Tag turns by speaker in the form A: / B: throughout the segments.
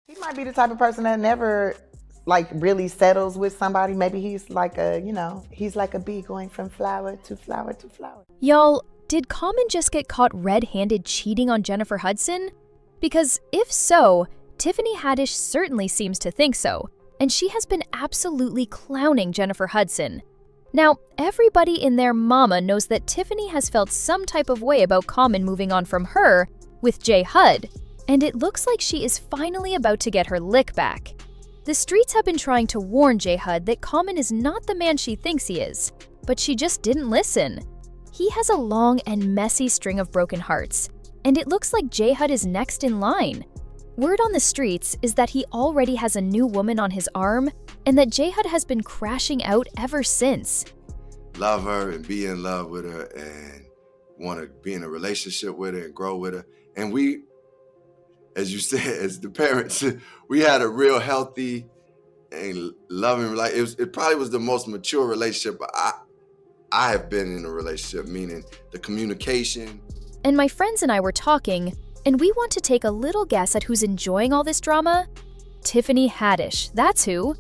A: He might be the type of person that never like really settles with somebody. Maybe he's like a, he's like a bee going from flower to flower to flower.
B: Y'all, did Common just get caught red-handed cheating on Jennifer Hudson? Because if so, Tiffany Haddish certainly seems to think so, and she has been absolutely clowning Jennifer Hudson. Now, everybody in their mama knows that Tiffany has felt some type of way about Common moving on from her with Jay Hud, and it looks like she is finally about to get her lick back. The streets have been trying to warn Jay Hud that Common is not the man she thinks he is, but she just didn't listen. He has a long and messy string of broken hearts, and it looks like Jay Hud is next in line. Word on the streets is that he already has a new woman on his arm, and that Jay Hud has been crashing out ever since.
C: Love her and be in love with her and want to be in a relationship with her and grow with her. And we, as you said, as the parents, we had a real healthy and loving relationship. It probably was the most mature relationship I have been in a relationship, meaning the communication.
B: And my friends and I were talking, and we want to take a little guess at who's enjoying all this drama. Tiffany Haddish, that's who.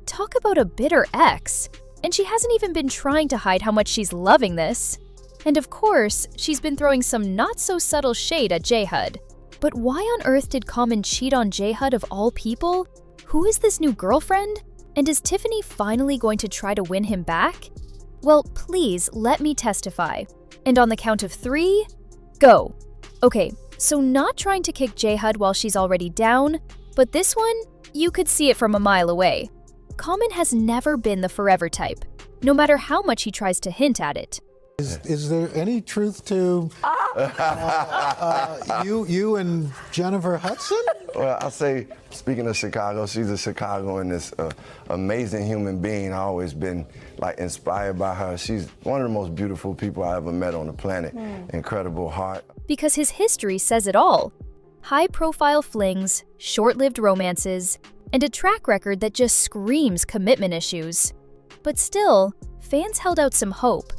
B: Talk about a bitter ex. And she hasn't even been trying to hide how much she's loving this. And of course, she's been throwing some not-so-subtle shade at Jay Hud. But why on earth did Common cheat on Jay Hud of all people? Who is this new girlfriend? And is Tiffany finally going to try to win him back? Well, please let me testify. And on the count of 3, go. Okay, so not trying to kick Jay Hud while she's already down, but this one, you could see it from a mile away. Common has never been the forever type, no matter how much he tries to hint at it.
D: Is there any truth to you and Jennifer Hudson?
E: Well, I'll say, speaking of Chicago, she's a Chicagoan, this amazing human being. I've always been inspired by her. She's one of the most beautiful people I ever met on the planet. Incredible heart.
B: Because his history says it all. High-profile flings, short-lived romances, and a track record that just screams commitment issues. But still, fans held out some hope.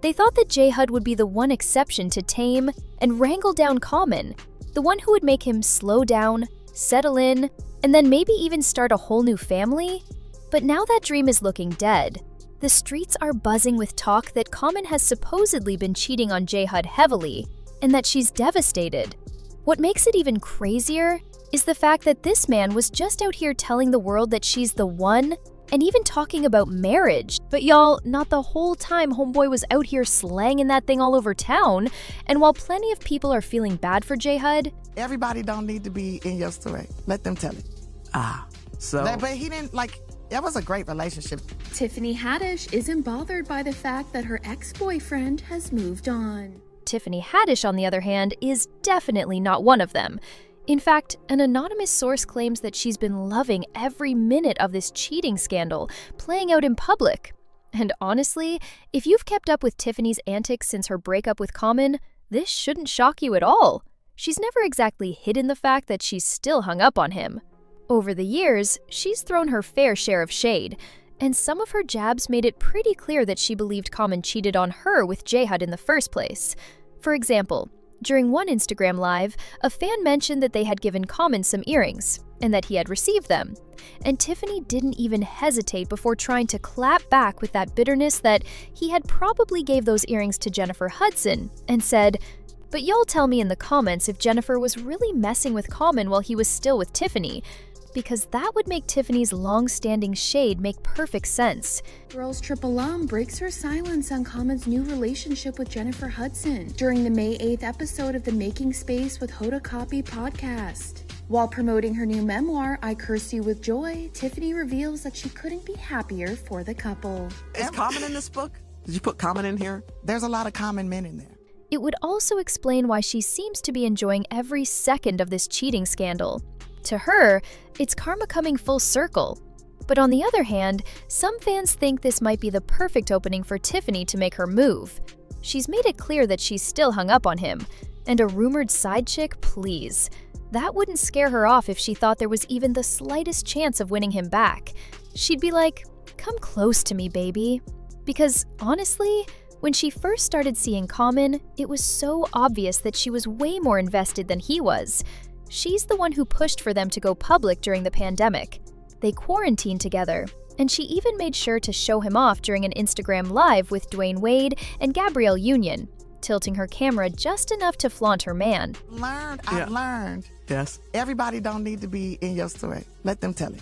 B: They thought that Jay Hud would be the one exception to tame and wrangle down Common, the one who would make him slow down, settle in, and then maybe even start a whole new family. But now that dream is looking dead. The streets are buzzing with talk that Common has supposedly been cheating on Jay Hud heavily, and that she's devastated. What makes it even crazier is the fact that this man was just out here telling the world that she's the one, and even talking about marriage. But y'all, not the whole time homeboy was out here slanging that thing all over town. And while plenty of people are feeling bad for Jay Hud,
A: Everybody don't need to be in your story. Let them tell it. But he didn't, that was a great relationship.
F: Tiffany Haddish isn't bothered by the fact that her ex-boyfriend has moved on.
B: Tiffany Haddish, on the other hand, is definitely not one of them. In fact, an anonymous source claims that she's been loving every minute of this cheating scandal playing out in public. And honestly, if you've kept up with Tiffany's antics since her breakup with Common, this shouldn't shock you at all. She's never exactly hidden the fact that she's still hung up on him. Over the years, she's thrown her fair share of shade, and some of her jabs made it pretty clear that she believed Common cheated on her with Jay Hud in the first place. For example, during one Instagram Live, a fan mentioned that they had given Common some earrings, and that he had received them. And Tiffany didn't even hesitate before trying to clap back with that bitterness that he had probably gave those earrings to Jennifer Hudson, and said, "But y'all tell me in the comments if Jennifer was really messing with Common while he was still with Tiffany, because that would make Tiffany's long-standing shade make perfect sense."
F: Girls Trip alum breaks her silence on Common's new relationship with Jennifer Hudson during the May 8th episode of the Making Space with Hoda Copy podcast. While promoting her new memoir, I Curse You With Joy, Tiffany reveals that she couldn't be happier for the couple.
G: Is Common in this book? Did you put Common in here?
A: There's a lot of common men in there.
B: It would also explain why she seems to be enjoying every second of this cheating scandal. To her, it's karma coming full circle. But on the other hand, some fans think this might be the perfect opening for Tiffany to make her move. She's made it clear that she's still hung up on him. And a rumored side chick, please. That wouldn't scare her off if she thought there was even the slightest chance of winning him back. She'd be like, "Come close to me, baby." Because honestly, when she first started seeing Common, it was so obvious that she was way more invested than he was. She's the one who pushed for them to go public during the pandemic. They quarantined together, and she even made sure to show him off during an Instagram Live with Dwayne Wade and Gabrielle Union, tilting her camera just enough to flaunt her man.
A: I've learned.
G: Yes.
A: Everybody don't need to be in your story. Let them tell it.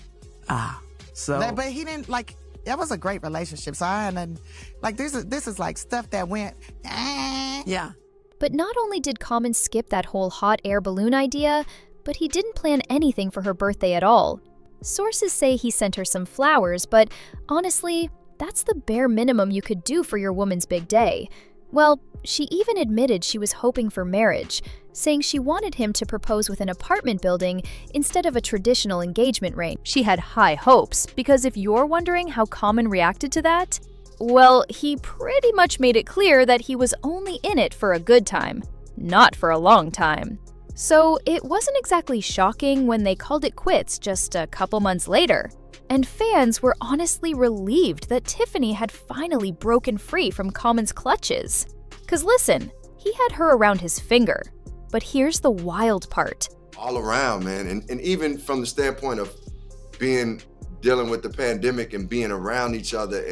G: So.
A: But he didn't, like, that was a great relationship. So I hadn't, like, this is like stuff that went,
G: Yeah.
B: But not only did Common skip that whole hot air balloon idea, but he didn't plan anything for her birthday at all. Sources say he sent her some flowers, but honestly, that's the bare minimum you could do for your woman's big day. Well, she even admitted she was hoping for marriage, saying she wanted him to propose with an apartment building instead of a traditional engagement ring. She had high hopes, because if you're wondering how Common reacted to that, well, he pretty much made it clear that he was only in it for a good time, not for a long time. So it wasn't exactly shocking when they called it quits just a couple months later. And fans were honestly relieved that Tiffany had finally broken free from Common's clutches. 'Cause listen, he had her around his finger. But here's the wild part.
C: All around, man. And even from the standpoint of dealing with the pandemic and being around each other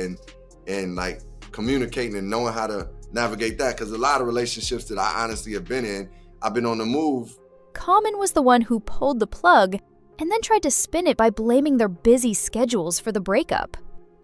C: and like communicating and knowing how to navigate that. Because a lot of relationships that I honestly have been in, I've been on the move.
B: Common was the one who pulled the plug and then tried to spin it by blaming their busy schedules for the breakup.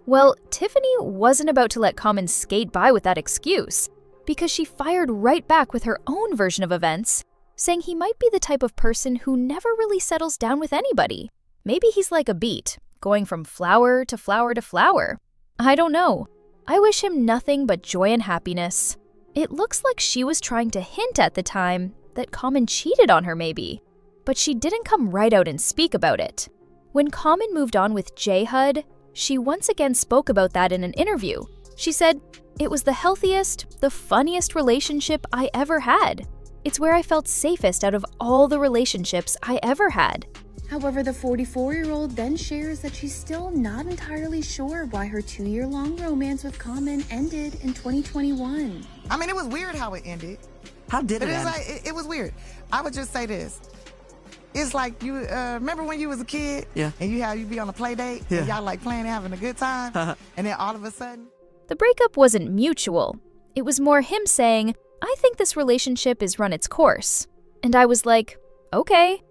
B: Well, Tiffany wasn't about to let Common skate by with that excuse, because she fired right back with her own version of events, saying he might be the type of person who never really settles down with anybody. Maybe he's like a beet, going from flower to flower to flower. I don't know. I wish him nothing but joy and happiness. It looks like she was trying to hint at the time that Common cheated on her maybe, but she didn't come right out and speak about it. When Common moved on with Jay Hud, she once again spoke about that in an interview. She said, "It was the healthiest, the funniest relationship I ever had. It's where I felt safest out of all the relationships I ever had."
F: However, the 44-year-old then shares that she's still not entirely sure why her 2-year-long romance with Common ended in 2021.
A: I mean, it was weird how it ended.
G: How did it
A: But
G: end?
A: it was weird. I would just say this. It's like you remember when you was a kid?
G: Yeah.
A: And you be on a play date
G: Yeah.
A: and y'all like playing and having a good time, and then all of a sudden,
B: The breakup wasn't mutual. It was more him saying, "I think this relationship is run its course." And I was like, okay.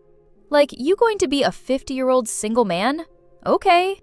B: Like, you going to be a 50-year-old single man? Okay.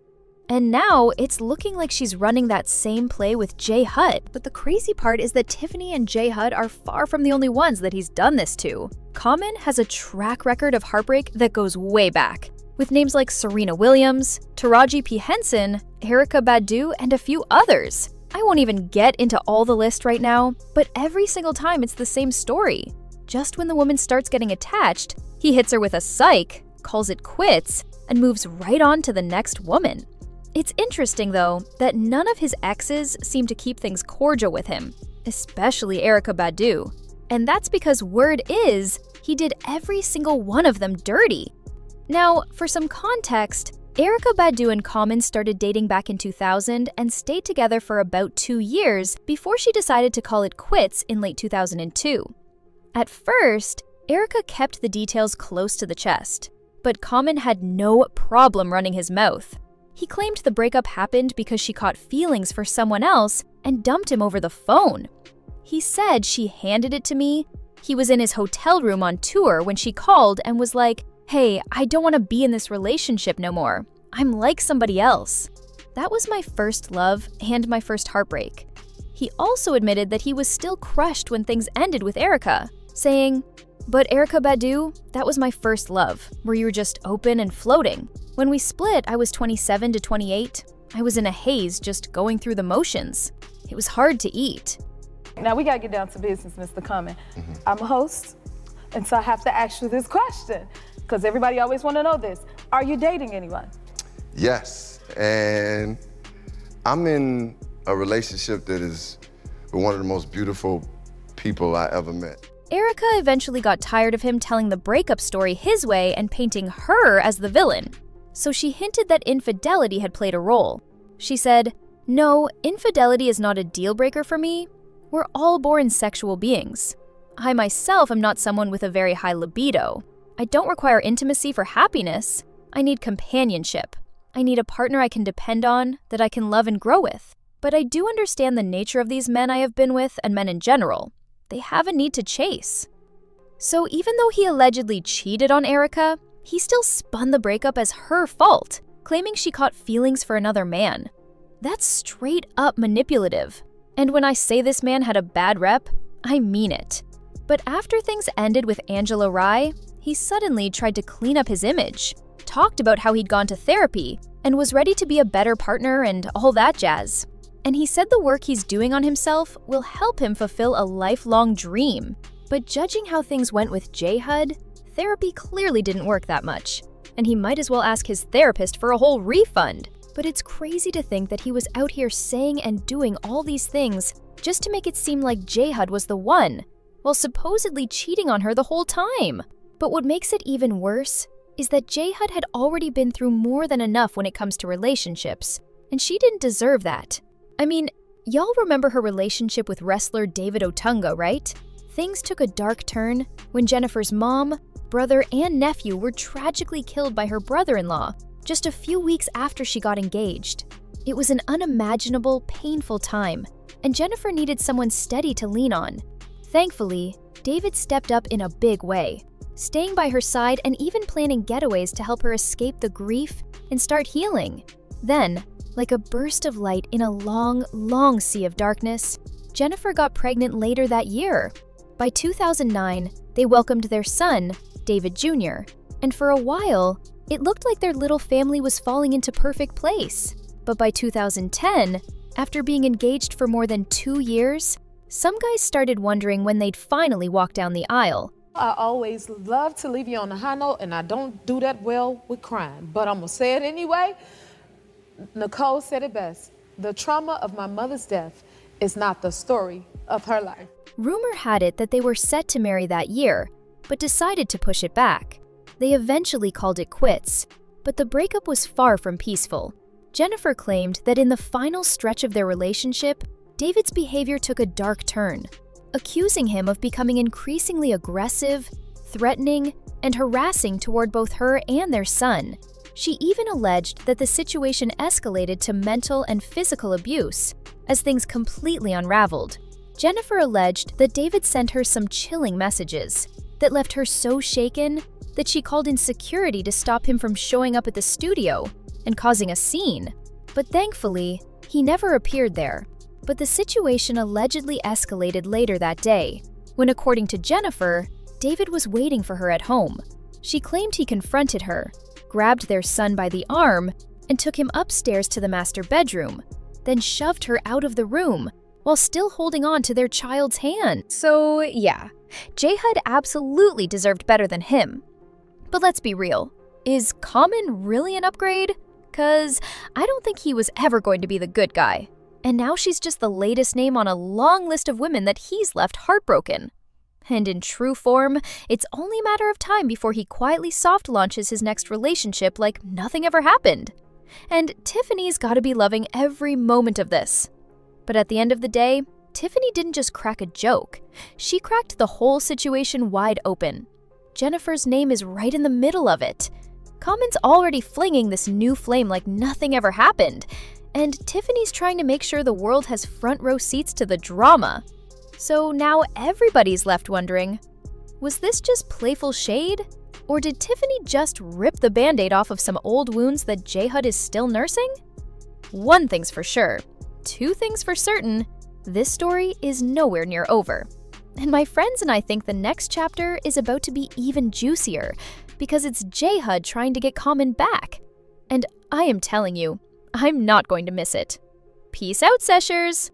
B: And now it's looking like she's running that same play with Jay Hud. But the crazy part is that Tiffany and Jay Hud are far from the only ones that he's done this to. Common has a track record of heartbreak that goes way back, with names like Serena Williams, Taraji P. Henson, Erykah Badu, and a few others. I won't even get into all the list right now, but every single time it's the same story. Just when the woman starts getting attached, he hits her with a psych, calls it quits, and moves right on to the next woman. It's interesting, though, that none of his exes seem to keep things cordial with him, especially Erykah Badu. And that's because word is he did every single one of them dirty. Now, for some context, Erykah Badu and Common started dating back in 2000 and stayed together for about 2 years before she decided to call it quits in late 2002. At first, Erykah kept the details close to the chest, but Common had no problem running his mouth. He claimed the breakup happened because she caught feelings for someone else and dumped him over the phone. He said she handed it to me. He was in his hotel room on tour when she called and was like, "Hey, I don't want to be in this relationship no more. I'm like somebody else." That was my first love and my first heartbreak. He also admitted that he was still crushed when things ended with Erykah, saying, "But Erykah Badu, that was my first love, where you were just open and floating. When we split, I was 27 to 28. I was in a haze just going through the motions. It was hard to eat."
H: Now we gotta get down to business, Mr. Common. I'm a host, and so I have to ask you this question, because everybody always wanna know this. Are you dating anyone?
C: Yes, and I'm in a relationship that is one of the most beautiful people I ever met.
B: Erykah eventually got tired of him telling the breakup story his way and painting her as the villain. So she hinted that infidelity had played a role. She said, "No, infidelity is not a deal breaker for me. We're all born sexual beings. I myself am not someone with a very high libido. I don't require intimacy for happiness. I need companionship. I need a partner I can depend on, that I can love and grow with. But I do understand the nature of these men I have been with and men in general. They have a need to chase. So even though he allegedly cheated on Erykah, he still spun the breakup as her fault, claiming she caught feelings for another man. That's straight up manipulative. And when I say this man had a bad rep, I mean it. But after things ended with Angela Rye, he suddenly tried to clean up his image, talked about how he'd gone to therapy, and was ready to be a better partner and all that jazz. And he said the work he's doing on himself will help him fulfill a lifelong dream. But judging how things went with Jay Hud, therapy clearly didn't work that much. And he might as well ask his therapist for a whole refund. But it's crazy to think that he was out here saying and doing all these things just to make it seem like Jay Hud was the one, while supposedly cheating on her the whole time. But what makes it even worse is that Jay Hud had already been through more than enough when it comes to relationships, and she didn't deserve that. I mean, y'all remember her relationship with wrestler David Otunga, right? Things took a dark turn when Jennifer's mom, brother, and nephew were tragically killed by her brother-in-law just a few weeks after she got engaged. It was an unimaginable, painful time, and Jennifer needed someone steady to lean on. Thankfully, David stepped up in a big way, staying by her side and even planning getaways to help her escape the grief and start healing. Then, like a burst of light in a long, long sea of darkness, Jennifer got pregnant later that year. By 2009, they welcomed their son, David Jr., and for a while, it looked like their little family was falling into perfect place. But by 2010, after being engaged for more than 2 years, some guys started wondering when they'd finally walk down the aisle.
I: I always love to leave you on a high note, and I don't do that well with crime, but I'm gonna say it anyway. Nicole said it best. The trauma of my mother's death is not the story of her life.
B: Rumor had it that they were set to marry that year, but decided to push it back. They eventually called it quits, but the breakup was far from peaceful. Jennifer claimed that in the final stretch of their relationship, David's behavior took a dark turn, accusing him of becoming increasingly aggressive, threatening, and harassing toward both her and their son. She even alleged that the situation escalated to mental and physical abuse as things completely unraveled. Jennifer alleged that David sent her some chilling messages that left her so shaken that she called in security to stop him from showing up at the studio and causing a scene. But thankfully, he never appeared there. But the situation allegedly escalated later that day, when according to Jennifer, David was waiting for her at home. She claimed he confronted her, grabbed their son by the arm, and took him upstairs to the master bedroom, then shoved her out of the room while still holding on to their child's hand. So yeah, Jay Hud absolutely deserved better than him. But let's be real, is Common really an upgrade? 'Cause I don't think he was ever going to be the good guy. And now she's just the latest name on a long list of women that he's left heartbroken. And in true form, it's only a matter of time before he quietly soft launches his next relationship like nothing ever happened. And Tiffany's gotta be loving every moment of this. But at the end of the day, Tiffany didn't just crack a joke. She cracked the whole situation wide open. Jennifer's name is right in the middle of it. Common's already flinging this new flame like nothing ever happened. And Tiffany's trying to make sure the world has front row seats to the drama. So now everybody's left wondering, was this just playful shade? Or did Tiffany just rip the band-aid off of some old wounds that Jay Hud is still nursing? One thing's for sure. Two things for certain. This story is nowhere near over. And my friends and I think the next chapter is about to be even juicier because it's Jay Hud trying to get Common back. And I am telling you, I'm not going to miss it. Peace out, Seshers!